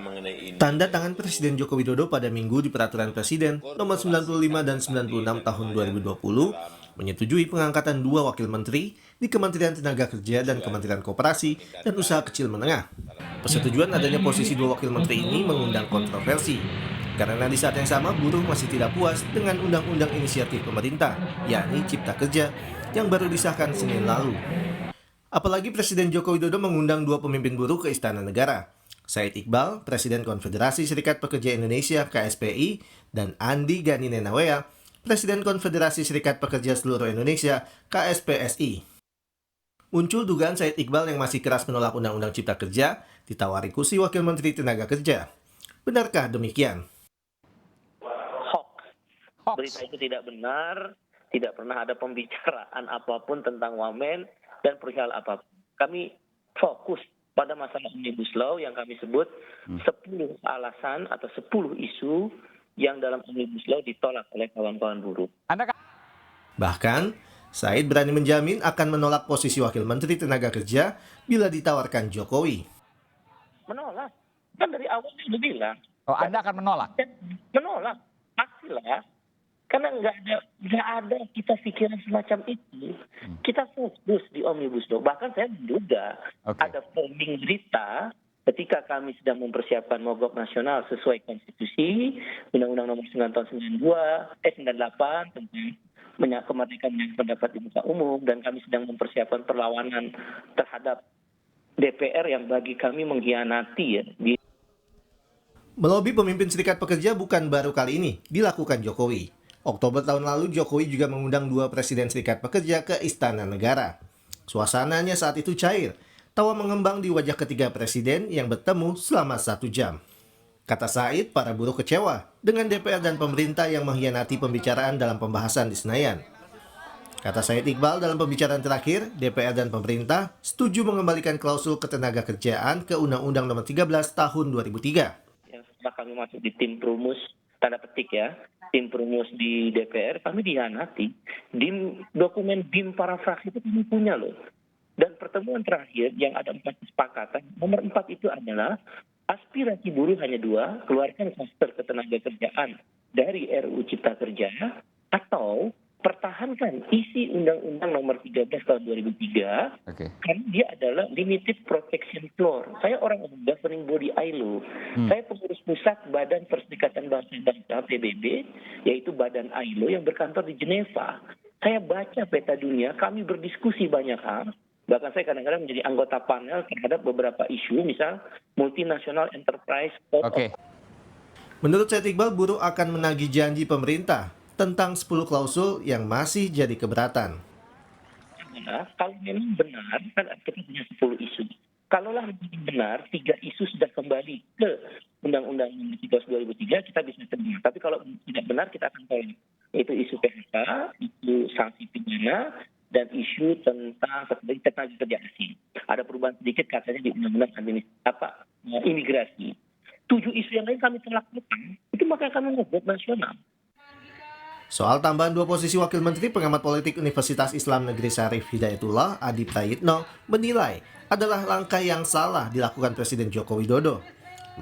mengenai ini. Tanda tangan Presiden Joko Widodo pada Minggu di Peraturan Presiden Nomor 95 dan 96 Tahun 2020 menyetujui pengangkatan 2 wakil menteri di Kementerian Tenaga Kerja dan Kementerian Koperasi dan Usaha Kecil Menengah. Persetujuan adanya posisi 2 wakil menteri ini mengundang kontroversi, karena di saat yang sama buruh masih tidak puas dengan undang-undang inisiatif pemerintah, yakni Cipta Kerja, yang baru disahkan Senin lalu. Apalagi Presiden Joko Widodo mengundang 2 pemimpin buruh ke Istana Negara, Said Iqbal, Presiden Konfederasi Serikat Pekerja Indonesia (KSPI), dan Andi Gani Nenawea, Presiden Konfederasi Serikat Pekerja Seluruh Indonesia (KSPSI). Muncul dugaan Said Iqbal yang masih keras menolak Undang-Undang Cipta Kerja ditawari kursi Wakil Menteri Tenaga Kerja. Benarkah demikian? Hoax. Berita itu tidak benar, tidak pernah ada pembicaraan apapun tentang wamen dan perihal apapun. Kami fokus pada masalah Omnibus Law yang kami sebut 10 alasan atau 10 isu yang dalam Omnibus Law ditolak oleh kawan-kawan buruh. Bahkan, Said berani menjamin akan menolak posisi Wakil Menteri Tenaga Kerja bila ditawarkan Jokowi. Menolak. Kan dari awal sudah bilang. Oh, Anda akan menolak? Menolak. Pastilah. Karena nggak ada kita pikiran semacam itu. Kita fokus di Omnibus Law. Bahkan saya menduga ada framing berita ketika kami sedang mempersiapkan mogok nasional sesuai konstitusi, Undang-Undang Nomor 9 Tahun 98 tentang kemerdekaan pendapat di muka umum, dan kami sedang mempersiapkan perlawanan terhadap DPR yang bagi kami mengkhianati ya. Melobi pemimpin serikat pekerja bukan baru kali ini dilakukan Jokowi. Oktober tahun lalu, Jokowi juga mengundang 2 presiden serikat pekerja ke Istana Negara. Suasananya saat itu cair. Tawa mengembang di wajah ketiga presiden yang bertemu selama 1 jam. Kata Said, para buruh kecewa dengan DPR dan pemerintah yang mengkhianati pembicaraan dalam pembahasan di Senayan. Kata Said Iqbal dalam pembicaraan terakhir, DPR dan pemerintah setuju mengembalikan klausul ketenagakerjaan ke Undang-Undang Nomor 13 Tahun 2003. Setelah kami masuk di tim perumus, tanda petik ya, tim perumus di DPR, kami dihianati. Dokumen BIM para fraksi itu kami punya loh. Dan pertemuan terakhir yang ada 4 kesepakatan, nomor 4 itu adalah aspirasi buruh hanya 2, keluarkan klaster ketenagakerjaan dari RUU Cipta Kerja, atau pertahankan isi Undang-Undang Nomor 13 Tahun 2003, karena dia adalah limited protection floor. Saya orang governing body ILO. Saya pengurus pusat Badan Perserikatan Bangsa-Bangsa PBB, yaitu Badan ILO yang berkantor di Geneva. Saya baca peta dunia, kami berdiskusi banyak hal. Bahkan saya kadang-kadang menjadi anggota panel terhadap beberapa isu, misal multinational enterprise. Menurut Said Iqbal, buruh akan menagih janji pemerintah tentang 10 klausul yang masih jadi keberatan. Nah, kalau memang benar, kan kita punya 10 isu. Kalaulah benar, 3 isu sudah kembali ke Undang-Undang 13 2003, kita bisa terima. Tapi kalau tidak benar, kita akan tolak. Yaitu isu PHK, isu sanksi pidana, dan isu tentang tenaga kerja asing. Ada perubahan sedikit katanya di Undang-Undang imigrasi. 7 isu yang lain kami telah lakukan, itu maka kami mogok nasional. Soal tambahan 2 posisi Wakil Menteri, pengamat politik Universitas Islam Negeri Syarif Hidayatullah, Adi Prayitno, menilai adalah langkah yang salah dilakukan Presiden Joko Widodo.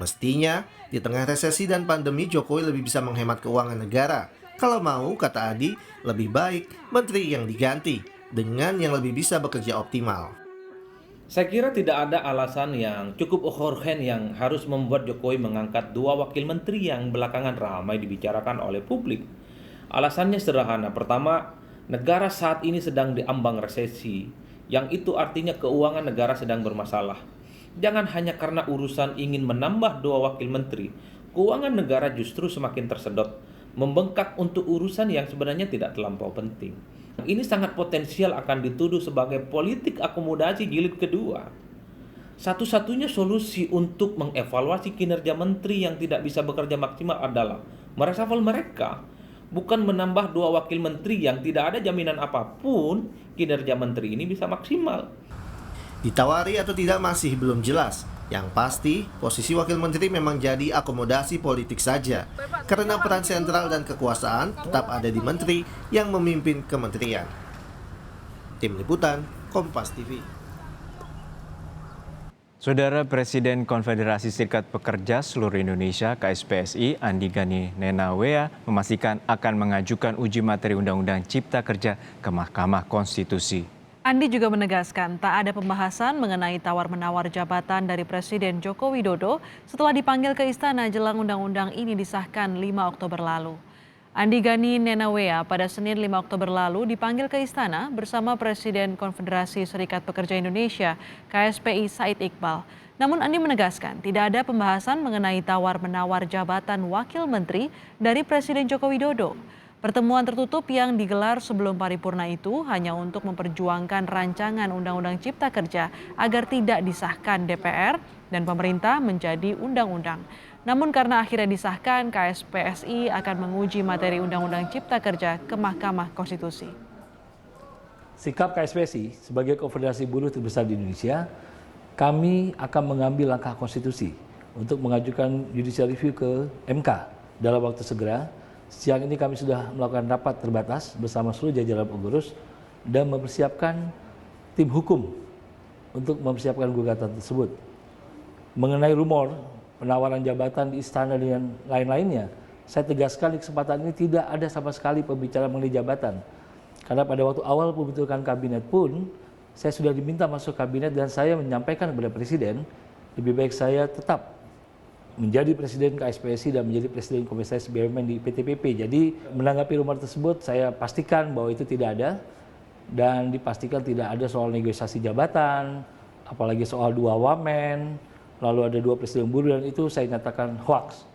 Mestinya, di tengah resesi dan pandemi, Jokowi lebih bisa menghemat keuangan negara. Kalau mau, kata Adi, lebih baik menteri yang diganti dengan yang lebih bisa bekerja optimal. Saya kira tidak ada alasan yang cukup urgen yang harus membuat Jokowi mengangkat 2 wakil menteri yang belakangan ramai dibicarakan oleh publik. Alasannya sederhana. Pertama, negara saat ini sedang diambang resesi, yang itu artinya keuangan negara sedang bermasalah. Jangan hanya karena urusan ingin menambah 2 wakil menteri, keuangan negara justru semakin tersedot, membengkak untuk urusan yang sebenarnya tidak terlampau penting. Ini sangat potensial akan dituduh sebagai politik akomodasi jilid kedua. Satu-satunya solusi untuk mengevaluasi kinerja menteri yang tidak bisa bekerja maksimal adalah mereshuffle mereka, bukan menambah 2 wakil menteri yang tidak ada jaminan apapun kinerja menteri ini bisa maksimal. Ditawari atau tidak masih belum jelas. Yang pasti, posisi wakil menteri memang jadi akomodasi politik saja, karena peran sentral dan kekuasaan tetap ada di menteri yang memimpin kementerian. Tim Liputan, Kompas TV. Saudara Presiden Konfederasi Serikat Pekerja Seluruh Indonesia KSPSI Andi Gani Nenawea memastikan akan mengajukan uji materi Undang-Undang Cipta Kerja ke Mahkamah Konstitusi. Andi juga menegaskan tak ada pembahasan mengenai tawar-menawar jabatan dari Presiden Joko Widodo setelah dipanggil ke istana jelang undang-undang ini disahkan 5 Oktober lalu. Andi Gani Nenawea pada Senin 5 Oktober lalu dipanggil ke istana bersama Presiden Konfederasi Serikat Pekerja Indonesia KSPI Said Iqbal. Namun Andi menegaskan tidak ada pembahasan mengenai tawar-menawar jabatan Wakil Menteri dari Presiden Joko Widodo. Pertemuan tertutup yang digelar sebelum paripurna itu hanya untuk memperjuangkan rancangan Undang-Undang Cipta Kerja agar tidak disahkan DPR dan pemerintah menjadi undang-undang. Namun karena akhirnya disahkan, KSPSI akan menguji materi Undang-Undang Cipta Kerja ke Mahkamah Konstitusi. Sikap KSPSI sebagai konfederasi buruh terbesar di Indonesia, kami akan mengambil langkah konstitusi untuk mengajukan judicial review ke MK dalam waktu segera. Siang ini kami sudah melakukan rapat terbatas bersama seluruh jajaran pengurus dan mempersiapkan tim hukum untuk mempersiapkan gugatan tersebut. Mengenai rumor penawaran jabatan di istana dan lain-lainnya, saya tegaskan di kesempatan ini tidak ada sama sekali pembicaraan mengenai jabatan. Karena pada waktu awal pembentukan kabinet pun, saya sudah diminta masuk kabinet dan saya menyampaikan kepada Presiden, lebih baik saya tetap menjadi Presiden KSPSI dan menjadi Presiden Komisaris BUMN di PTPP. Jadi menanggapi rumor tersebut, saya pastikan bahwa itu tidak ada dan dipastikan tidak ada soal negosiasi jabatan, apalagi soal 2 wamen, lalu ada 2 presiden buruh dan itu saya nyatakan hoax.